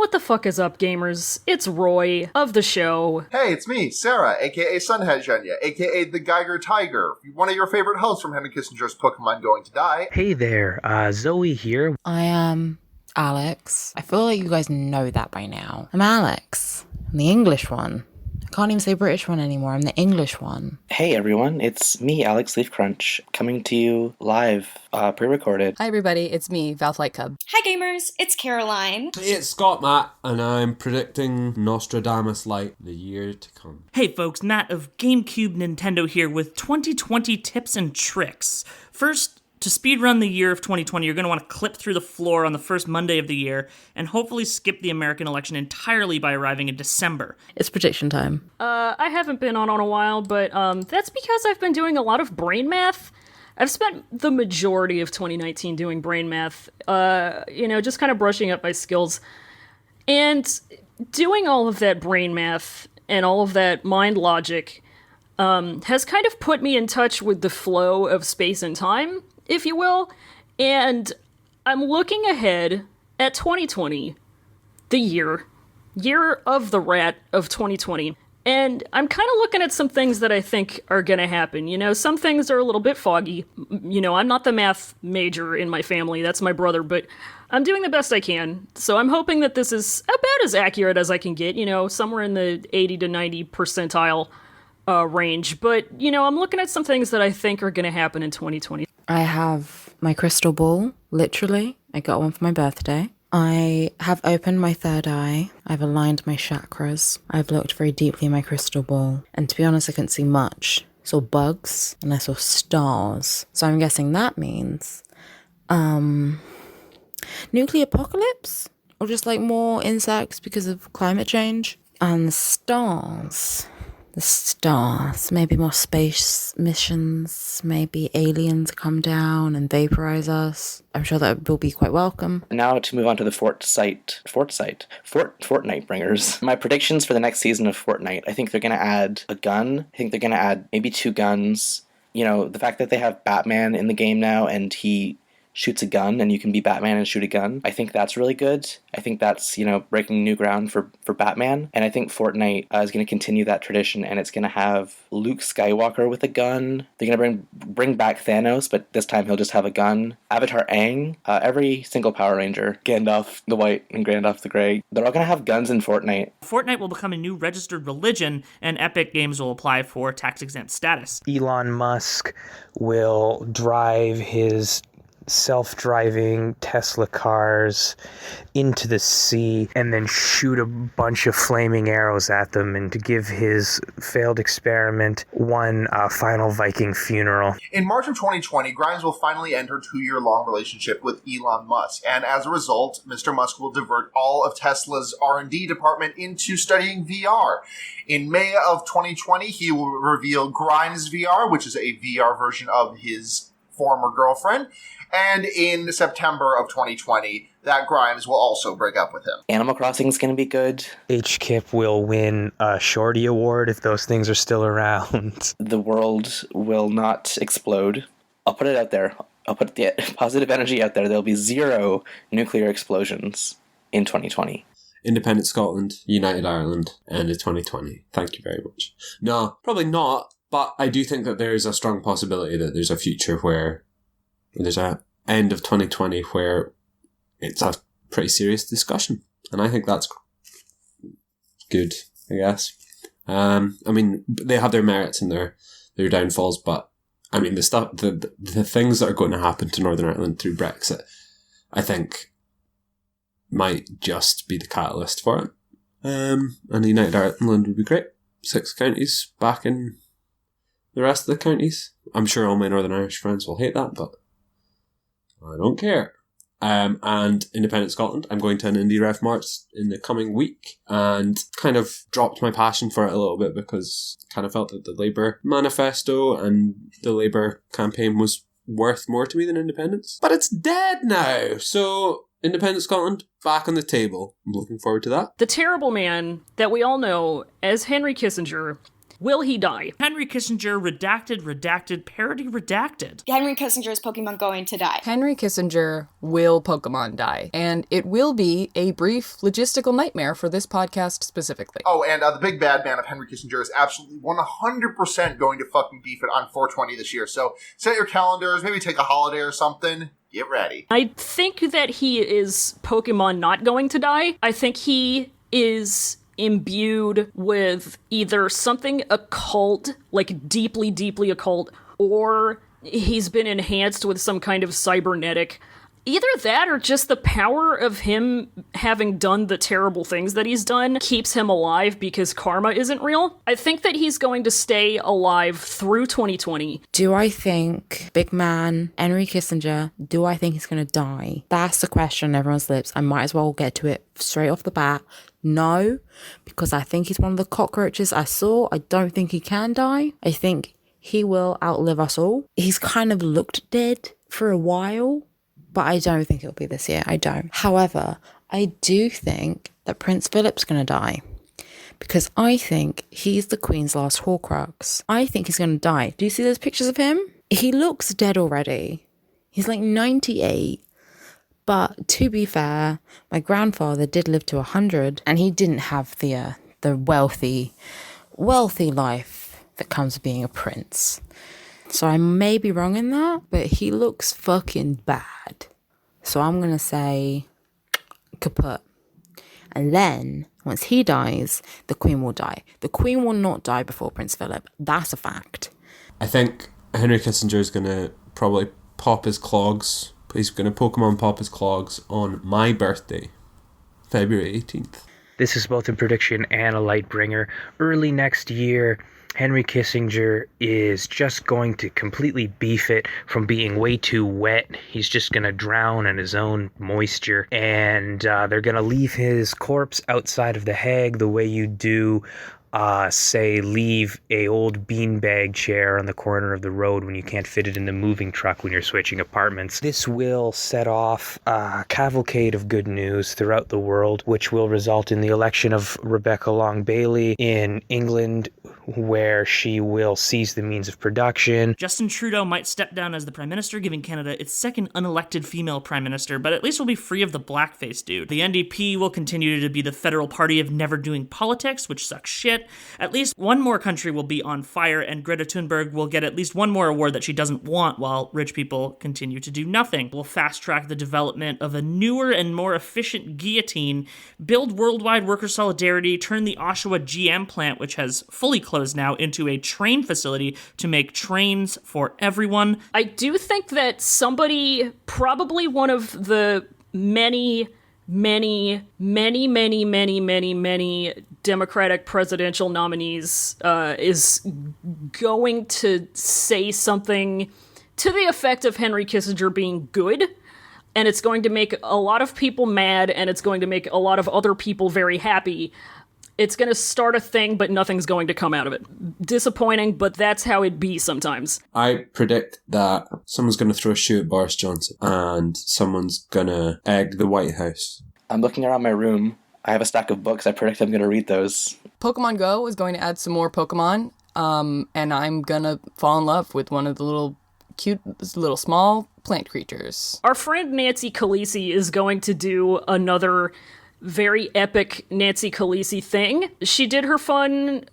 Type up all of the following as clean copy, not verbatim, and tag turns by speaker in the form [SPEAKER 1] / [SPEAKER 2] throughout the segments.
[SPEAKER 1] What the fuck is up, gamers? It's Roy of the show.
[SPEAKER 2] Hey, it's me, Sara, aka Sunhead Zhenya, aka the Geiger Tiger, one of your favorite hosts from Henry Kissinger's Pokemon Going to Die.
[SPEAKER 3] Hey there, Zoey here.
[SPEAKER 4] I am Alex. I feel like you guys know that by now. I'm Alex. I'm the English one. I can't even say British one anymore. I'm the English one.
[SPEAKER 3] Hey everyone, it's me, Alex Leafcrunch, coming to you live, pre-recorded.
[SPEAKER 5] Hi everybody, it's me, Valflight Cub.
[SPEAKER 6] Hi gamers, it's Caroline.
[SPEAKER 7] It's Scott Matt, and I'm predicting Nostradamus Light the year to come.
[SPEAKER 8] Hey folks, Matt of GameCube Nintendo here with 2020 tips and tricks. First, to speedrun the year of 2020, you're going to want to clip through the floor on the first Monday of the year and hopefully skip the American election entirely by arriving in December.
[SPEAKER 5] It's prediction time.
[SPEAKER 1] I haven't been on a while, but that's because I've been doing a lot of brain math. I've spent the majority of 2019 doing brain math, just kind of brushing up my skills. And doing all of that brain math and all of that mind logic has kind of put me in touch with the flow of space and time, if you will. And I'm looking ahead at 2020, the year of the rat of 2020. And I'm kind of looking at some things that I think are going to happen. You know, some things are a little bit foggy. You know, I'm not the math major in my family. That's my brother, but I'm doing the best I can. So I'm hoping that this is about as accurate as I can get, you know, somewhere in the 80 to 90 percentile range. But, you know, I'm looking at some things that I think are going to happen in 2020.
[SPEAKER 4] I have my crystal ball, literally. I got one for my birthday. I have opened my third eye. I've aligned my chakras. I've looked very deeply in my crystal ball. And to be honest, I couldn't see much. I saw bugs and I saw stars. So I'm guessing that means nuclear apocalypse? Or just like more insects because of climate change? And the stars, maybe more space missions, maybe aliens come down and vaporize us. I'm sure that will be quite welcome.
[SPEAKER 3] Now to move on to the Fortnite bringers. My predictions for the next season of Fortnite, I think they're going to add a gun. I think they're going to add maybe 2 guns. You know, the fact that they have Batman in the game now and he shoots a gun and you can be Batman and shoot a gun. I think that's really good. I think that's, you know, breaking new ground for Batman. And I think Fortnite is going to continue that tradition, and it's going to have Luke Skywalker with a gun. They're going to bring back Thanos, but this time he'll just have a gun. Avatar Aang, every single Power Ranger, Gandalf the White and Gandalf the Grey. They're all going to have guns in Fortnite.
[SPEAKER 8] Fortnite will become a new registered religion, and Epic Games will apply for tax-exempt status.
[SPEAKER 9] Elon Musk will drive his self-driving Tesla cars into the sea and then shoot a bunch of flaming arrows at them, and to give his failed experiment one final Viking funeral.
[SPEAKER 2] In March of 2020, Grimes will finally enter a 2-year-long relationship with Elon Musk, and as a result, Mr. Musk will divert all of Tesla's R&D department into studying VR. In May of 2020, he will reveal Grimes VR, which is a VR version of his former girlfriend. And in September of 2020, that Grimes will also break up with him.
[SPEAKER 3] Animal Crossing is going to be good.
[SPEAKER 9] HKIP will win a Shorty Award if those things are still around.
[SPEAKER 3] The world will not explode. I'll put it out there. I'll put the positive energy out there. There'll be 0 nuclear explosions in 2020.
[SPEAKER 7] Independent Scotland, United Ireland, end of 2020. Thank you very much. No, probably not, but I do think that there is a strong possibility that there's a future where there's an end of 2020 where it's a pretty serious discussion. And I think that's good, I guess. I mean, they have their merits and their downfalls, but I mean, the things that are going to happen to Northern Ireland through Brexit, I think might just be the catalyst for it. And the United Ireland would be great. 6 counties back in the rest of the counties. I'm sure all my Northern Irish friends will hate that, but I don't care. And Independent Scotland, I'm going to an Indie Ref March in the coming week, and kind of dropped my passion for it a little bit because I kind of felt that the Labour manifesto and the Labour campaign was worth more to me than independence. But it's dead now, so Independent Scotland, back on the table. I'm looking forward to that.
[SPEAKER 1] The terrible man that we all know as Henry Kissinger Will he die?
[SPEAKER 8] Henry Kissinger, redacted, parody redacted.
[SPEAKER 6] Henry Kissinger's Pokemon going to die.
[SPEAKER 5] Henry Kissinger will Pokemon die, and it will be a brief logistical nightmare for this podcast specifically.
[SPEAKER 2] Oh, and the big bad man of Henry Kissinger is absolutely 100% going to fucking beef it on 420 this year. So set your calendars, maybe take a holiday or something. Get ready.
[SPEAKER 1] I think that he is Pokemon not going to die. I think he is imbued with either something occult, like deeply, deeply occult, or he's been enhanced with some kind of cybernetic. Either that or just the power of him having done the terrible things that he's done keeps him alive because karma isn't real. I think that he's going to stay alive through 2020.
[SPEAKER 4] Do I think big man Henry Kissinger, do I think he's going to die? That's the question on everyone's lips. I might as well get to it straight off the bat. No, because I think he's one of the cockroaches I saw. I don't think he can die. I think he will outlive us all. He's kind of looked dead for a while, but I don't think it'll be this year. I don't. However, I do think that Prince Philip's going to die because I think he's the Queen's last Horcrux. I think he's going to die. Do you see those pictures of him? He looks dead already. He's like 98. But to be fair, my grandfather did live to 100 and he didn't have the wealthy life that comes with being a prince. So I may be wrong in that, but he looks fucking bad. So I'm going to say kaput. And then, once he dies, the Queen will die. The Queen will not die before Prince Philip. That's a fact.
[SPEAKER 7] I think Henry Kissinger is going to probably pop his clogs. He's going to Pokemon pop his clogs on my birthday, February 18th.
[SPEAKER 9] This is both a prediction and a lightbringer. Early next year, Henry Kissinger is just going to completely beef it from being way too wet. He's just going to drown in his own moisture. And they're going to leave his corpse outside of the Hague the way you do, say, leave a old beanbag chair on the corner of the road when you can't fit it in the moving truck when you're switching apartments. This will set off a cavalcade of good news throughout the world, which will result in the election of Rebecca Long Bailey in England, where she will seize the means of production.
[SPEAKER 8] Justin Trudeau might step down as the Prime Minister, giving Canada its second unelected female Prime Minister, but at least we'll be free of the blackface dude. The NDP will continue to be the federal party of never doing politics, which sucks shit. At least one more country will be on fire, and Greta Thunberg will get at least one more award that she doesn't want while rich people continue to do nothing. We'll fast-track the development of a newer and more efficient guillotine, build worldwide worker solidarity, turn the Oshawa GM plant, which has fully closed now, into a train facility to make trains for everyone.
[SPEAKER 1] I do think that somebody, probably one of the many Democratic presidential nominees is going to say something to the effect of Henry Kissinger being good, and it's going to make a lot of people mad, and it's going to make a lot of other people very happy. It's going to start a thing, but nothing's going to come out of it. Disappointing, but that's how it be sometimes.
[SPEAKER 7] I predict that someone's going to throw a shoe at Boris Johnson and someone's going to egg the White House.
[SPEAKER 3] I'm looking around my room. I have a stack of books. I predict I'm going to read those.
[SPEAKER 5] Pokemon Go is going to add some more Pokemon, and I'm going to fall in love with one of the little cute, little small plant creatures.
[SPEAKER 1] Our friend Nancy Khaleesi is going to do another very epic Nancy Khaleesi thing. She did her fun,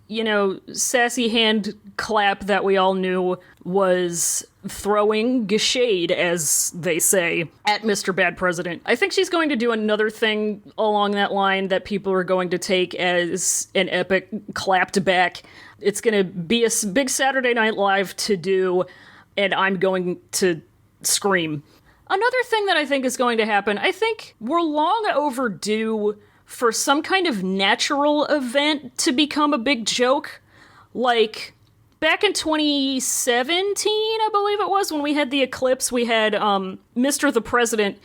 [SPEAKER 1] sassy hand clap that we all knew was throwing shade, as they say, at Mr. Bad President. I think she's going to do another thing along that line that people are going to take as an epic clapped back. It's going to be a big Saturday Night Live to do, and I'm going to scream. Another thing that I think is going to happen, I think we're long overdue for some kind of natural event to become a big joke. Like, back in 2017, I believe it was, when we had the eclipse, we had Mr. the President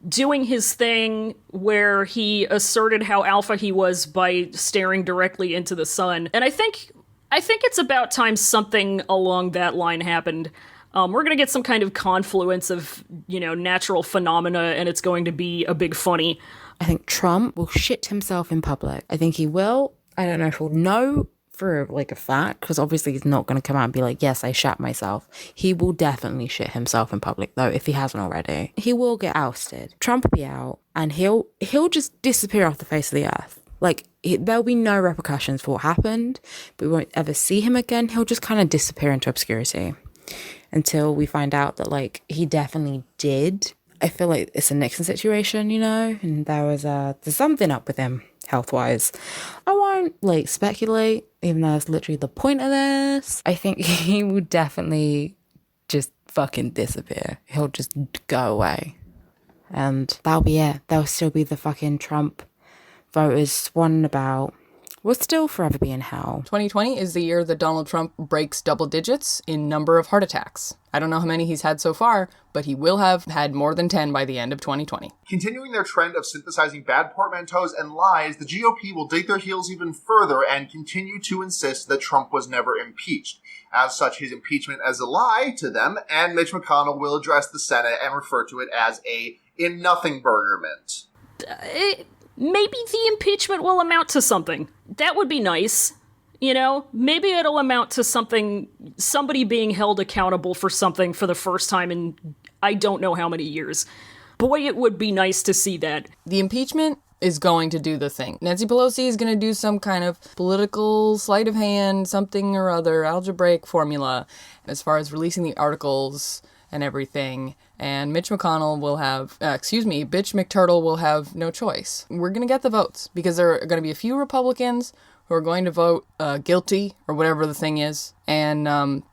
[SPEAKER 1] doing his thing where he asserted how alpha he was by staring directly into the sun. And I think it's about time something along that line happened. We're going to get some kind of confluence of, natural phenomena, and it's going to be a big funny.
[SPEAKER 4] I think Trump will shit himself in public. I think he will. I don't know if he'll know for like a fact, because obviously he's not going to come out and be like, yes, I shat myself. He will definitely shit himself in public, though, if he hasn't already. He will get ousted. Trump will be out, and he'll just disappear off the face of the earth. Like, there'll be no repercussions for what happened, but we won't ever see him again. He'll just kind of disappear into obscurity until we find out that, like, he definitely did. I feel like it's a Nixon situation, you know, and there's something up with him health-wise. I won't, like, speculate, even though it's literally the point of this. I think he will definitely just fucking disappear. He'll just go away. And that'll be it. There'll still be the fucking Trump voters swanning about. We'll still forever be in hell.
[SPEAKER 5] 2020 is the year that Donald Trump breaks double digits in number of heart attacks. I don't know how many he's had so far, but he will have had more than 10 by the end of 2020.
[SPEAKER 2] Continuing their trend of synthesizing bad portmanteaus and lies, the GOP will dig their heels even further and continue to insist that Trump was never impeached. As such, his impeachment is a lie to them, and Mitch McConnell will address the Senate and refer to it as a in-nothing-burgerment.
[SPEAKER 1] Maybe the impeachment will amount to something. That would be nice. You know, maybe it'll amount to something, somebody being held accountable for something for the first time in I don't know how many years. Boy, it would be nice to see that.
[SPEAKER 5] The impeachment is going to do the thing. Nancy Pelosi is going to do some kind of political sleight of hand, something or other, algebraic formula, as far as releasing the articles and everything. And Mitch McConnell will have, Bitch McTurtle will have no choice. We're going to get the votes because there are going to be a few Republicans who are going to vote guilty or whatever the thing is. And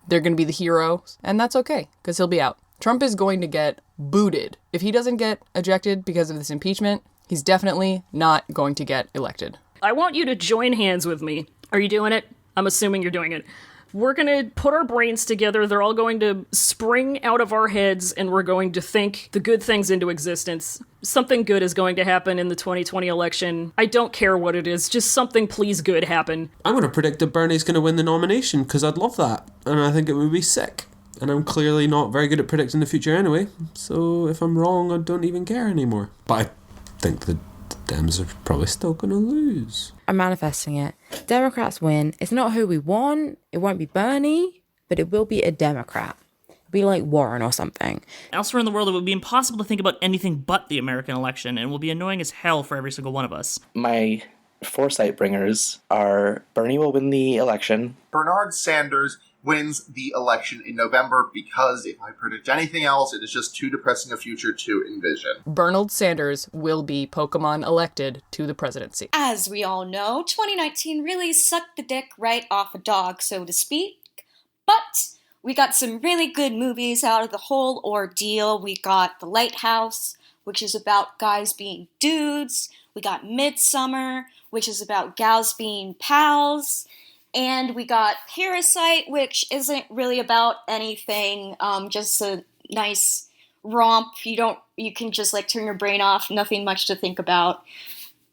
[SPEAKER 5] they're going to be the heroes. And that's okay because he'll be out. Trump is going to get booted. If he doesn't get ejected because of this impeachment, he's definitely not going to get elected.
[SPEAKER 1] I want you to join hands with me. Are you doing it? I'm assuming you're doing it. We're going to put our brains together. They're all going to spring out of our heads, and we're going to think the good things into existence. Something good is going to happen in the 2020 election. I don't care what it is. Just something please good happen.
[SPEAKER 7] I'm going to predict that Bernie's going to win the nomination because I'd love that. And I think it would be sick. And I'm clearly not very good at predicting the future anyway. So if I'm wrong, I don't even care anymore. But I think the Dems are probably still going to lose.
[SPEAKER 4] I'm manifesting it. Democrats win. It's not who we want. It won't be Bernie, but it will be a Democrat. It'll be like Warren or something.
[SPEAKER 8] Elsewhere in the world, it would be impossible to think about anything but the American election, and will be annoying as hell for every single one of us.
[SPEAKER 3] My Foresight bringers are Bernie will win the election.
[SPEAKER 2] Bernard Sanders wins the election in November because if I predict anything else, it is just too depressing a future to envision.
[SPEAKER 5] Bernard Sanders will be Pokemon elected to the presidency.
[SPEAKER 6] As we all know, 2019 really sucked the dick right off a dog, so to speak. But we got some really good movies out of the whole ordeal. We got The Lighthouse, which is about guys being dudes. We got Midsummer, which is about gals being pals. And we got Parasite, which isn't really about anything, just a nice romp. You can just like turn your brain off, nothing much to think about,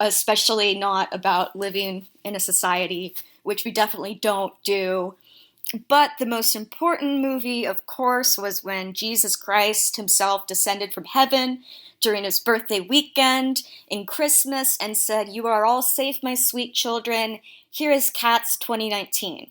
[SPEAKER 6] especially not about living in a society, which we definitely don't do. But the most important movie, of course, was when Jesus Christ himself descended from heaven during his birthday weekend in Christmas and said, "You are all safe, my sweet children. Here is Cats 2019.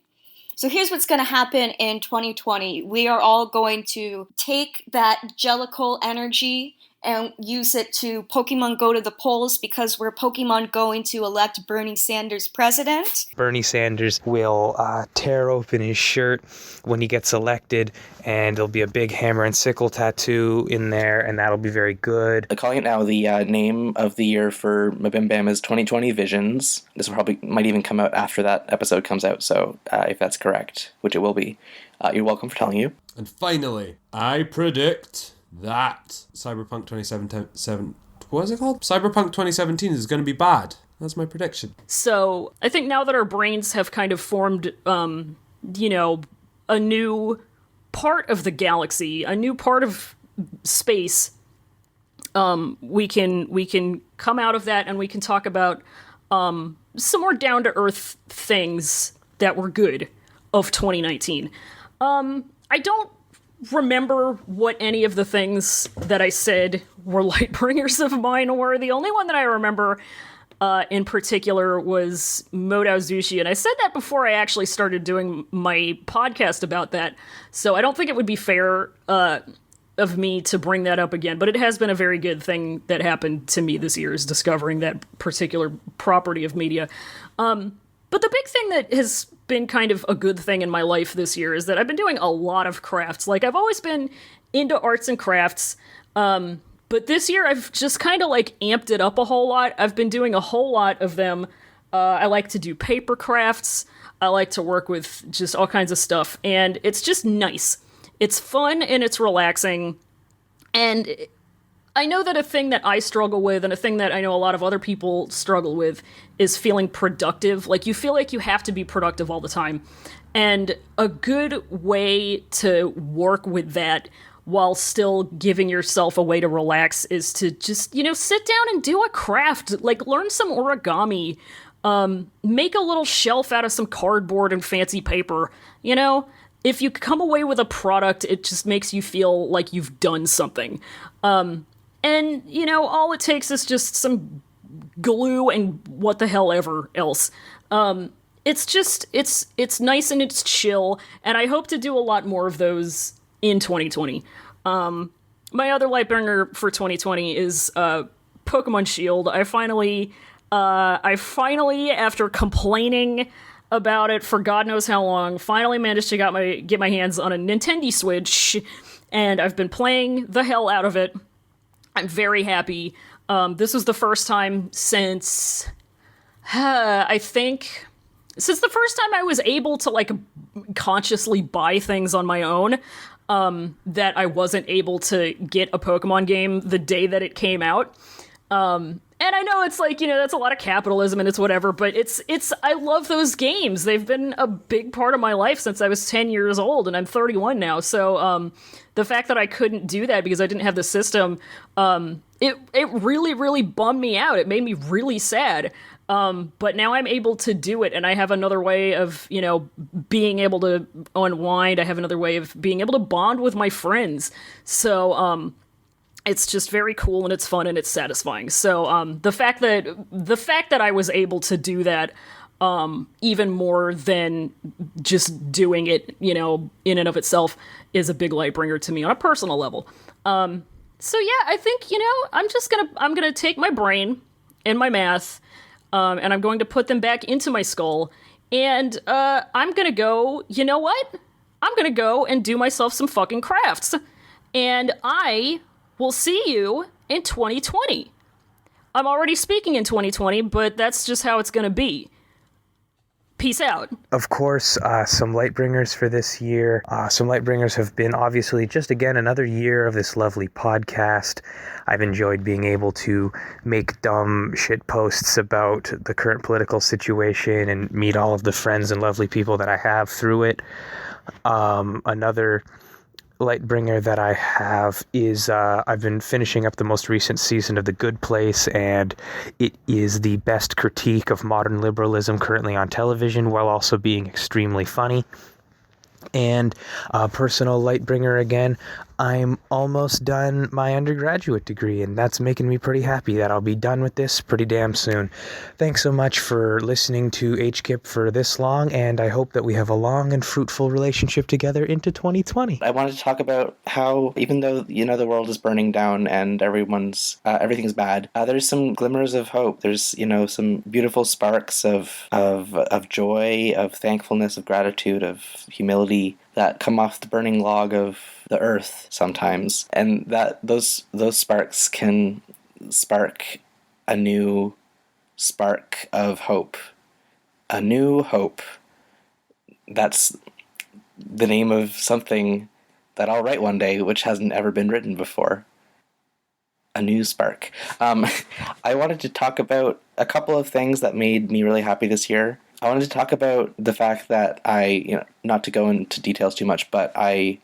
[SPEAKER 6] So here's what's going to happen in 2020. We are all going to take that jellicle energy and use it to Pokemon Go to the polls because we're Pokemon going to elect Bernie Sanders president.
[SPEAKER 9] Bernie Sanders will tear open his shirt when he gets elected, and there'll be a big hammer and sickle tattoo in there, and that'll be very good.
[SPEAKER 3] Calling it now, the name of the year for Mabim Bam is 2020 Visions. This might even come out after that episode comes out, so if that's correct, which it will be, you're welcome for telling you.
[SPEAKER 7] And finally, I predict that Cyberpunk 2017, what is it called? Cyberpunk 2017 is going to be bad. That's my prediction.
[SPEAKER 1] So I think now that our brains have kind of formed, a new part of the galaxy, a new part of space, we can come out of that and we can talk about some more down-to-earth things that were good of 2019. I don't remember what any of the things that I said were Lightbringers of mine were. The only one that I remember in particular was Modao Zushi. And I said that before I actually started doing my podcast about that. So I don't think it would be fair of me to bring that up again. But it has been a very good thing that happened to me this year, is discovering that particular property of media. But the big thing that has been kind of a good thing in my life this year is that I've been doing a lot of crafts. Like, I've always been into arts and crafts, but this year I've just kind of like amped it up a whole lot. I've been doing a whole lot of them. I like to do paper crafts. I like to work with just all kinds of stuff, and it's just nice. It's fun and it's relaxing, and I know that a thing that I struggle with, and a thing that I know a lot of other people struggle with, is feeling productive. Like, you feel like you have to be productive all the time. And a good way to work with that while still giving yourself a way to relax is to just, sit down and do a craft. Like, learn some origami. Make a little shelf out of some cardboard and fancy paper. If you come away with a product, it just makes you feel like you've done something. And, all it takes is just some glue and what the hell ever else. It's nice and it's chill, and I hope to do a lot more of those in 2020. My other Lightbringer for 2020 is Pokemon Shield. I finally, after complaining about it for God knows how long, finally managed to get my hands on a Nintendo Switch, and I've been playing the hell out of it. I'm very happy. This was the first time since the first time I was able to like consciously buy things on my own, that I wasn't able to get a Pokemon game the day that it came out. And I know it's like, that's a lot of capitalism and it's whatever, but I love those games. They've been a big part of my life since I was 10 years old, and I'm 31 now. So, the fact that I couldn't do that because I didn't have the system, it really, really bummed me out. It made me really sad. But now I'm able to do it, and I have another way of, being able to unwind. I have another way of being able to bond with my friends. So, it's just very cool, and it's fun, and it's satisfying. So, the fact that I was able to do that, even more than just doing it, in and of itself, is a big Lightbringer to me on a personal level. So yeah, I think, I'm gonna take my brain and my math, and I'm going to put them back into my skull, and I'm gonna go, you know what? I'm gonna go and do myself some fucking crafts, and I will see you in 2020. I'm already speaking in 2020, but that's just how it's gonna be. Peace out.
[SPEAKER 9] Of course, some Lightbringers for this year. Some Lightbringers have been obviously just again another year of this lovely podcast. I've enjoyed being able to make dumb shit posts about the current political situation and meet all of the friends and lovely people that I have through it. Another Lightbringer that I have is I've been finishing up the most recent season of The Good Place, and it is the best critique of modern liberalism currently on television while also being extremely funny. And personal Lightbringer again, I'm almost done my undergraduate degree, and that's making me pretty happy that I'll be done with this pretty damn soon. Thanks so much for listening to HKIP for this long, and I hope that we have a long and fruitful relationship together into 2020.
[SPEAKER 3] I wanted to talk about how, even though, the world is burning down and everything's bad, there's some glimmers of hope. There's, some beautiful sparks of joy, of thankfulness, of gratitude, of humility that come off the burning log of the earth sometimes, and that those sparks can spark a new spark of hope. A new hope. That's the name of something that I'll write one day, which hasn't ever been written before. A new spark. I wanted to talk about a couple of things that made me really happy this year. I wanted to talk about the fact that not to go into details too much, but I've,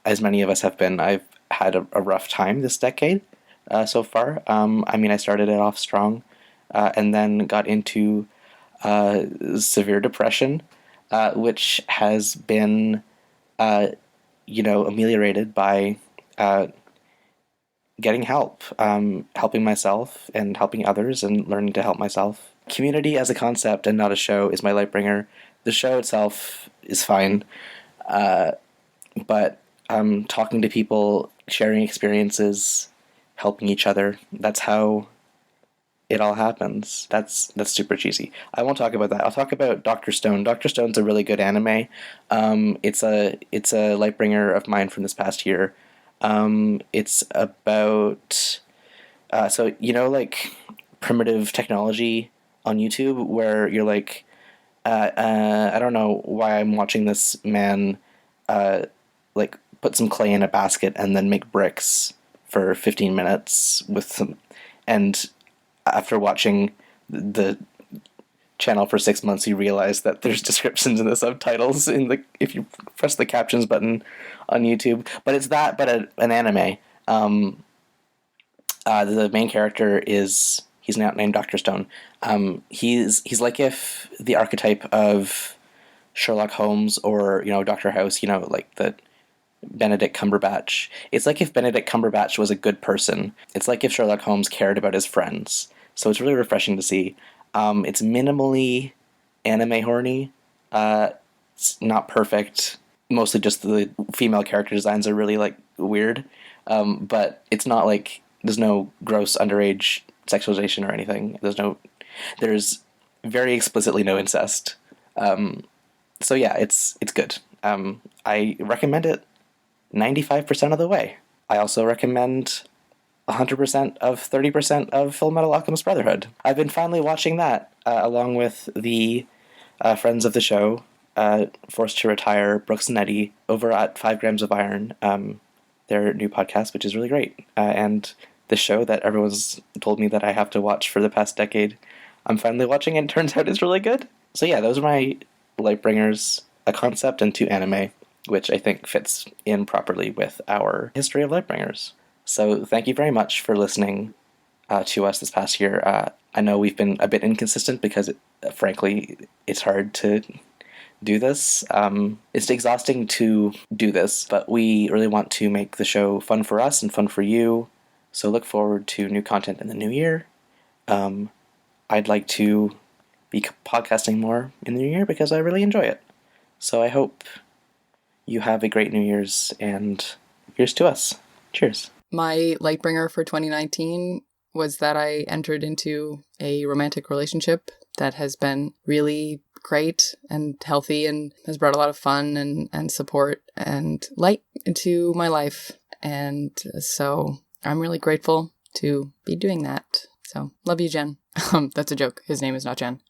[SPEAKER 3] as many of us have been, I've had a rough time this decade so far. I started it off strong, and then got into severe depression, which has been, ameliorated by getting help, helping myself and helping others and learning to help myself. Community as a concept and not a show is my Lightbringer. The show itself is fine, but talking to people, sharing experiences, helping each other, that's how it all happens. That's super cheesy. I won't talk about that. I'll talk about Dr. Stone. Dr. Stone's a really good anime. It's a Lightbringer of mine from this past year. It's about so like primitive technology on YouTube where you're like, I don't know why I'm watching this man like put some clay in a basket and then make bricks for 15 minutes with some, and after watching the channel for 6 months, you realize that there's descriptions in the subtitles if you press the captions button on YouTube. But it's that, but an anime. The main character he's now named Dr. Stone. He's like if the archetype of Sherlock Holmes or Dr. House, like the Benedict Cumberbatch. It's like if Benedict Cumberbatch was a good person. It's like if Sherlock Holmes cared about his friends. So it's really refreshing to see. It's minimally anime horny. It's not perfect. Mostly just the female character designs are really weird. But it's not there's no gross underage sexualization or anything. There's very explicitly no incest. So yeah, it's good. I recommend it 95% of the way. I also recommend 100% of 30% of Full Metal Alchemist Brotherhood. I've been finally watching that, along with the friends of the show, Forced to Retire, Brooks and Eddie, over at 5 Grams of Iron, their new podcast, which is really great. And the show that everyone's told me that I have to watch for the past decade, I'm finally watching and it turns out it's really good. So yeah, those are my Lightbringers, a concept and 2 anime, which I think fits in properly with our history of Lightbringers. So thank you very much for listening to us this past year. I know we've been a bit inconsistent because, frankly, it's hard to do this. It's exhausting to do this, but we really want to make the show fun for us and fun for you. So look forward to new content in the new year. I'd like to be podcasting more in the new year because I really enjoy it. So I hope you have a great New Year's, and here's to us. Cheers.
[SPEAKER 5] My Lightbringer for 2019 was that I entered into a romantic relationship that has been really great and healthy and has brought a lot of fun and support and light into my life. And so I'm really grateful to be doing that. So love you, Jen. That's a joke. His name is not Jen.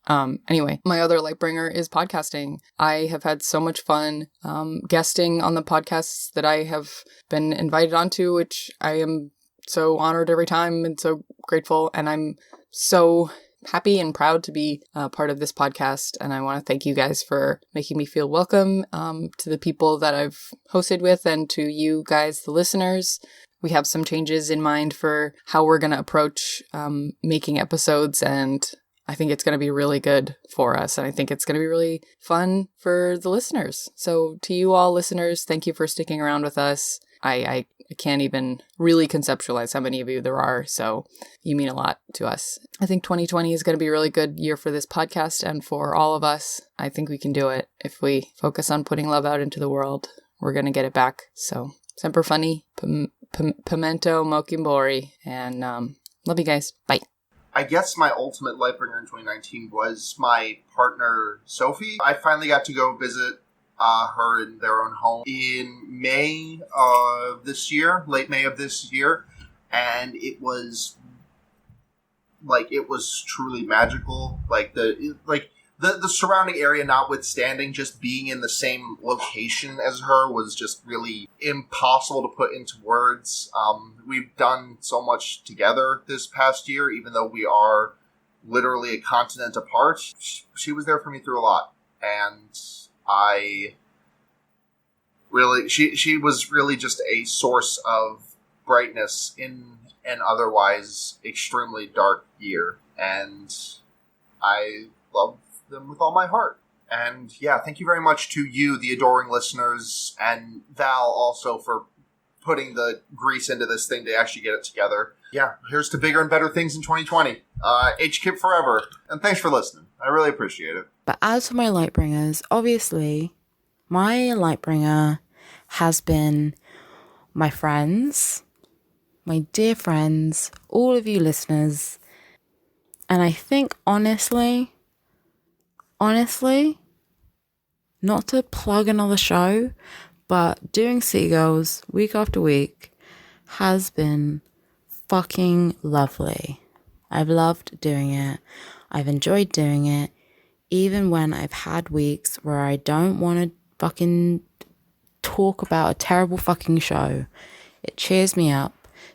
[SPEAKER 5] Anyway, my other Lightbringer is podcasting. I have had so much fun guesting on the podcasts that I have been invited onto, which I am so honored every time and so grateful. And I'm so happy and proud to be part of this podcast. And I want to thank you guys for making me feel welcome, to the people that I've hosted with and to you guys, the listeners. We have some changes in mind for how we're going to approach making episodes, and I think it's going to be really good for us, and I think it's going to be really fun for the listeners. So to you all listeners, thank you for sticking around with us. I can't even really conceptualize how many of you there are, so you mean a lot to us. I think 2020 is going to be a really good year for this podcast and for all of us. I think we can do it. If we focus on putting love out into the world, we're going to get it back. So semper funny, pimento mockimbori, and love you guys. Bye.
[SPEAKER 2] I guess my ultimate Lightbringer in 2019 was my partner, Sophie. I finally got to go visit her in their own home in May of this year, late May of this year, and it was truly magical. The surrounding area notwithstanding, just being in the same location as her was just really impossible to put into words. We've done so much together this past year, even though we are literally a continent apart. She was there for me through a lot, and she was really just a source of brightness in an otherwise extremely dark year, and I love them with all my heart. And yeah, thank you very much to you, the adoring listeners, and Val also for putting the grease into this thing to actually get it together. Yeah, here's to bigger and better things in 2020. HKIP forever. And thanks for listening. I really appreciate it.
[SPEAKER 4] But as for my lightbringers, obviously, my lightbringer has been my friends, my dear friends, all of you listeners. And I think honestly, not to plug another show, but doing Seagulls week after week has been fucking lovely. I've loved doing it. I've enjoyed doing it. Even when I've had weeks where I don't want to fucking talk about a terrible fucking show. It cheers me up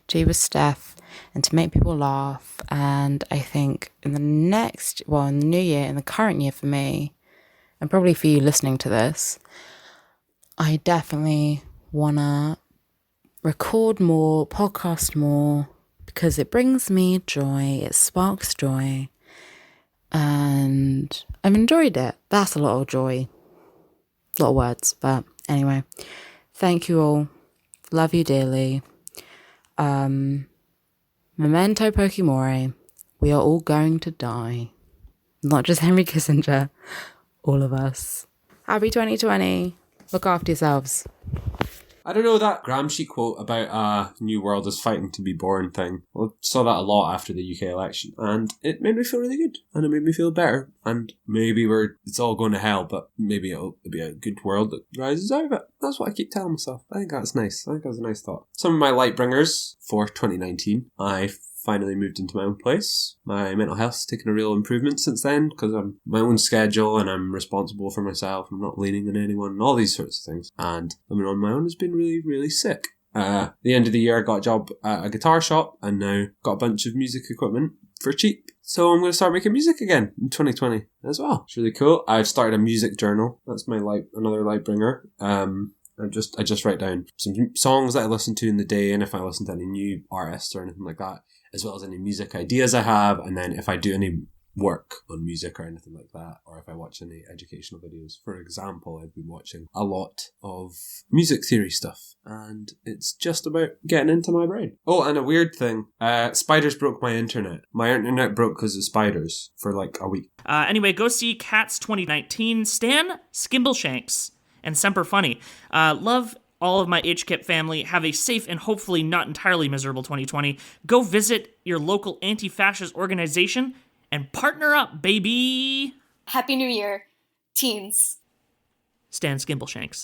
[SPEAKER 4] to be with Steph and to make people laugh. And I think in the new year, in the current year for me, and probably for you listening to this, I definitely want to record more, podcast more, because it brings me joy, it sparks joy, and I've enjoyed it. That's a lot of joy. A lot of words, but anyway. Thank you all. Love you dearly. Memento Pokimori. We are all going to die. Not just Henry Kissinger. All of us. Happy 2020. Look after yourselves.
[SPEAKER 7] I don't know, that Gramsci quote about New World is fighting to be born thing. I saw that a lot after the UK election, and it made me feel really good, and it made me feel better, and maybe it's all going to hell, but maybe it'll be a good world that rises out of it. That's what I keep telling myself. I think that's nice. I think that's a nice thought. Some of my lightbringers for 2019. I finally moved into my own place. My mental health's taken a real improvement since then because I'm my own schedule and I'm responsible for myself. I'm not leaning on anyone and all these sorts of things. And living on my own has been really, really sick. The end of the year I got a job at a guitar shop and now got a bunch of music equipment for cheap. So I'm going to start making music again in 2020 as well. It's really cool. I've started a music journal. That's my another lightbringer. I just write down some songs that I listen to in the day and if I listen to any new artists or anything like that, as well as any music ideas I have, and then if I do any work on music or anything like that, or if I watch any educational videos. For example, I've been watching a lot of music theory stuff, and it's just about getting into my brain. Oh, and a weird thing, spiders broke my internet. My internet broke because of spiders for like a week.
[SPEAKER 8] Anyway, go see Cats 2019, Stan Skimbleshanks, and Semper Funny. Love all of my HKIP family. Have a safe and hopefully not entirely miserable 2020. Go visit your local anti-fascist organization and partner up, baby!
[SPEAKER 6] Happy New Year, teens.
[SPEAKER 8] Stan Skimbleshanks.